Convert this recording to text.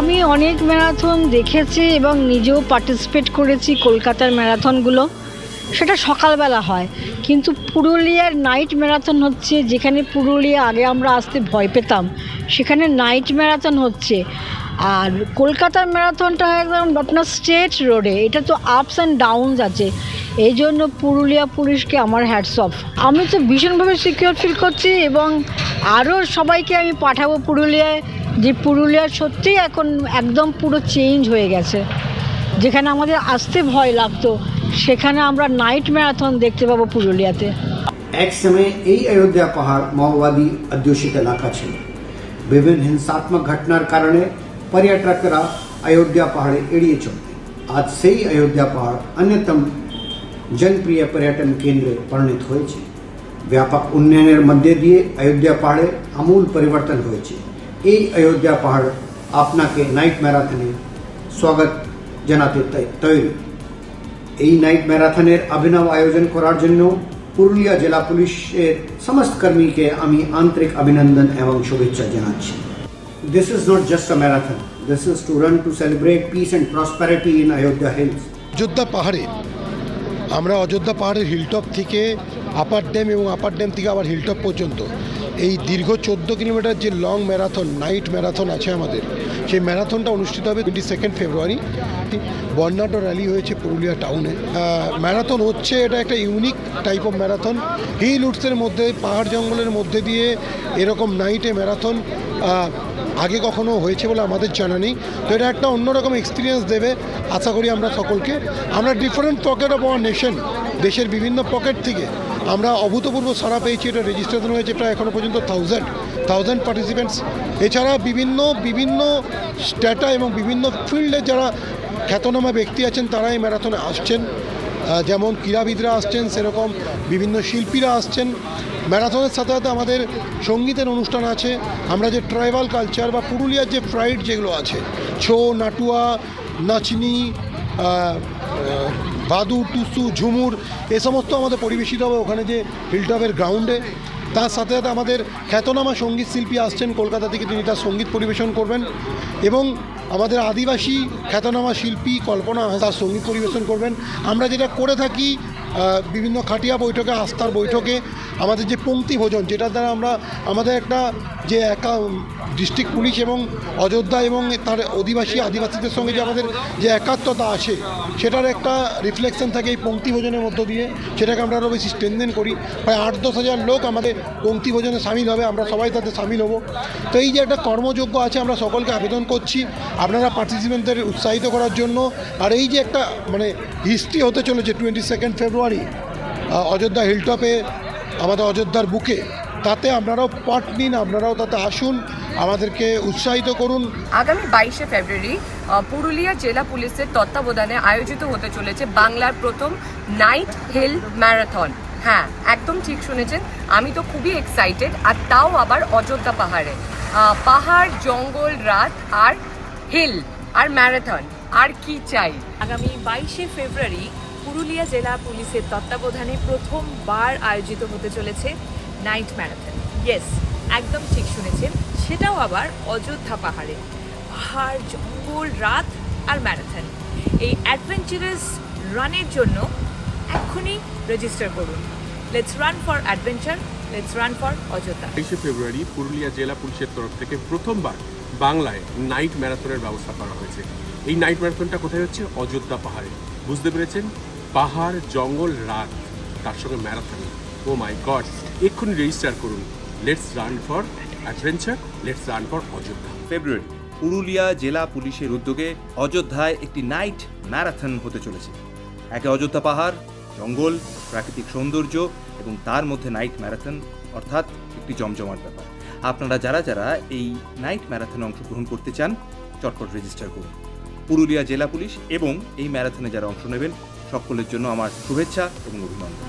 আমি অনেক ম্যারাথন দেখেছি এবং নিজেও পার্টিসিপেট করেছি কলকাতার ম্যারাথনগুলো, সেটা সকালবেলা হয়। কিন্তু পুরুলিয়ার নাইট ম্যারাথন হচ্ছে, যেখানে পুরুলিয়া আগে আমরা আসতে ভয় পেতাম, সেখানে নাইট ম্যারাথন হচ্ছে। আর কলকাতার ম্যারাথনটা একদম আপনার স্ট্রেট রোডে, এটা তো আপস অ্যান্ড ডাউনস আছে, এই জন্য পুরুলিয়া পুলিশকে আমার হ্যাটস অফ। আমি তো ভীষণভাবে সিকিউর ফিল করছি এবং আরও সবাইকে আমি পাঠাবো পুরুলিয়ায়, যে পুরুলিয়া সত্যিই এখন একদম পুরো চেঞ্জ হয়ে গেছে। যেখানে আমাদের আসতে ভয় লাগতো, সেখানে আমরা নাইট ম্যারাথন দেখতে পাবো পুরুলিয়াতে। এক সময় এই অযোধ্যা পাহাড় মাওবাদী অধ্যুষিত এলাকা ছিল। বিভিন্ন হিংসাত্মক ঘটনার কারণে পর্যটকরা অযোধ্যা পাহাড়ে এড়িয়ে চলতেন। আজ সেই অযোধ্যা পাহাড় অন্যতম জনপ্রিয় পর্যটন কেন্দ্রে পরিণত হয়েছে। ব্যাপক উন্নয়নের মধ্যে দিয়ে অযোধ্যা পাহাড়ে আমূল পরিবর্তন হয়েছে। এই অযোধ্যা পাহাড় আপনাকে নাইট ম্যারাথনে স্বাগত জানাতে তৈরি। এই নাইট ম্যারাথনের অভিনব আয়োজন করার জন্য পুরুলিয়া জেলা পুলিশের সমস্ত কর্মীকে আমি আন্তরিক অভিনন্দন এবং শুভেচ্ছা জানাচ্ছি। This is not just a marathon. This is to run to celebrate peace and prosperity in Ayodhya Hills. Ayodhya পাহাড়ে আমরা অযোধ্যা পাহাড়ের হিলটপ থেকে আপার ড্যাম এবং আপার ড্যাম থেকে আবার হিলটপ পর্যন্ত এই দীর্ঘ 14 কিলোমিটার যে লং ম্যারাথন, নাইট ম্যারাথন আছে আমাদের, সেই ম্যারাথনটা অনুষ্ঠিত হবে 22 ফেব্রুয়ারি। বর্ণাঢ্য র্যালি হয়েছে পুরুলিয়া টাউনে। ম্যারাথন হচ্ছে, এটা একটা unique type of marathon. Hill উডসের মধ্যে, পাহাড় জঙ্গলের মধ্যে দিয়ে এরকম নাইটে ম্যারাথন আগে কখনো হয়েছে বলে আমাদের জানা নেই। তো এটা একটা অন্যরকম এক্সপিরিয়েন্স দেবে আশা করি আমরা সকলকে। আমরা different pocket of our nation, দেশের বিভিন্ন পকেট থেকে আমরা অভূতপূর্ব সাড়া পেয়েছি। এটা রেজিস্ট্রেশন হয়েছে প্রায় এখনও পর্যন্ত থাউজেন্ড পার্টিসিপেন্টস। এছাড়া বিভিন্ন স্ট্যাটা এবং বিভিন্ন ফিল্ডে যারা খ্যাতনামা ব্যক্তি আছেন তারা এই ম্যারাথনে আসছেন। যেমন ক্রীড়াবিদরা আসছেন, সেরকম বিভিন্ন শিল্পীরা আসছেন। ম্যারাথনের সাথে সাথে আমাদের সঙ্গীতের অনুষ্ঠান আছে। আমরা যে ট্রাইবাল কালচার বা পুরুলিয়ার যে প্রাইড যেগুলো আছে, ছৌ, নাটুয়া, নাচনি, ভাদু, টুসু, ঝুমুর, এ সমস্ত আমাদের পরিবেশিত হবে ওখানে যে হিলটপের গ্রাউন্ডে। তার সাথে সাথে আমাদের খ্যাতনামা সঙ্গীত শিল্পী আসছেন কলকাতা থেকে, তিনি তার সঙ্গীত পরিবেশন করবেন। এবং আমাদের আদিবাসী খ্যাতনামা শিল্পী কল্পনা তার সঙ্গীত পরিবেশন করবেন। আমরা যেটা করে থাকি বিভিন্ন খাটিয়া বৈঠকে, আস্থার বৈঠকে, আমাদের যে পংক্তি ভোজন, যেটার দ্বারা আমরা আমাদের একটা যে একা ডিস্ট্রিক্ট পুলিশ এবং অযোধ্যা এবং তার আদিবাসীদের সঙ্গে যে আমাদের যে একাত্মতা আছে, সেটার একটা রিফ্লেকশন থাকে এই পংক্তি ভোজনের মধ্য দিয়ে। সেটাকে আমরা আরও বেশি স্ট্রেনথেন করি। প্রায় 8-10 হাজার লোক আমাদের পংক্তি ভোজনে সামিল হবে, আমরা সবাই তাতে সামিল হব। তো এই যে একটা কর্মযোগ্য আছে, আমরা সকলকে আবেদন করছি আপনারা পার্টিসিপেন্টদের উৎসাহিত করার জন্য। আর এই যে একটা হিস্ট্রি হতে চলেছে 22 ফেব্রুয়ারি অযোধ্যা হিলটপে, আমাদের অযোধ্যার বুকে, তাতে আপনারাও পার্ট নিন, আপনারাও তাতে আসুন, আমাদেরকে উৎসাহিত করুন। আগামী 22 ফেব্রুয়ারি পুরুলিয়া জেলা পুলিশের তত্ত্বাবধানে আয়োজিত হতে চলেছে বাংলার প্রথম নাইট হিল ম্যারাথন। হ্যাঁ, একদম ঠিক শুনেছেন, আমি তো খুবই এক্সাইটেড। আর তাও আবার অযোধ্যা পাহাড়ে। পাহাড়, জঙ্গল, রাত আর হিল আর ম্যারাথন, আর কি চাই। আগামী 22 ফেব্রুয়ারি পুরুলিয়া জেলা পুলিশের তত্ত্বাবধানে প্রথমবার আয়োজিত হতে চলেছে নাইট ম্যারাথন। ইয়েস, একদম ঠিক শুনেছেন, সেটাও আবার অযোধ্যা পাহাড়ে। পাহাড়, জঙ্গল, রাত আর ম্যারাথন, এই অ্যাডভেঞ্চারাস রানের জন্য এক্ষুনি রেজিস্টার করুন। Let's run for adventure, let's run for Ayodhya. 22 ফেব্রুয়ারি পুরুলিয়া জেলা পুলিশের তরফ থেকে প্রথমবার বাংলায় নাইট ম্যারাথনের ব্যবস্থা করা হয়েছে। এই নাইট ম্যারাথনটা কোথায় হচ্ছে? অযোধ্যা পাহাড়ে। বুঝতে পেরেছেন? পাহাড়, জঙ্গল, রাত, তার সঙ্গে ম্যারাথন। Oh my god! এক্ষুনি রেজিস্টার করুন। Let's run for adventure, let's run for Ayodhya. February Purulia জেলা পুলিশের উদ্যোগে অযোধ্যায় একটি নাইট ম্যারাথন হতে চলেছে। একে অযোধ্যা পাহাড়, জঙ্গল, প্রাকৃতিক সৌন্দর্য এবং তার মধ্যে নাইট ম্যারাথন, অর্থাৎ একটি জমজমাট ব্যাপার। আপনারা যারা এই নাইট ম্যারাথনে অংশগ্রহণ করতে চান, চটপট রেজিস্টার করুন। পুরুলিয়া জেলা পুলিশ এবং এই ম্যারাথনে যারা অংশ নেবেন সকলের জন্য আমার শুভেচ্ছা এবং অভিনন্দন।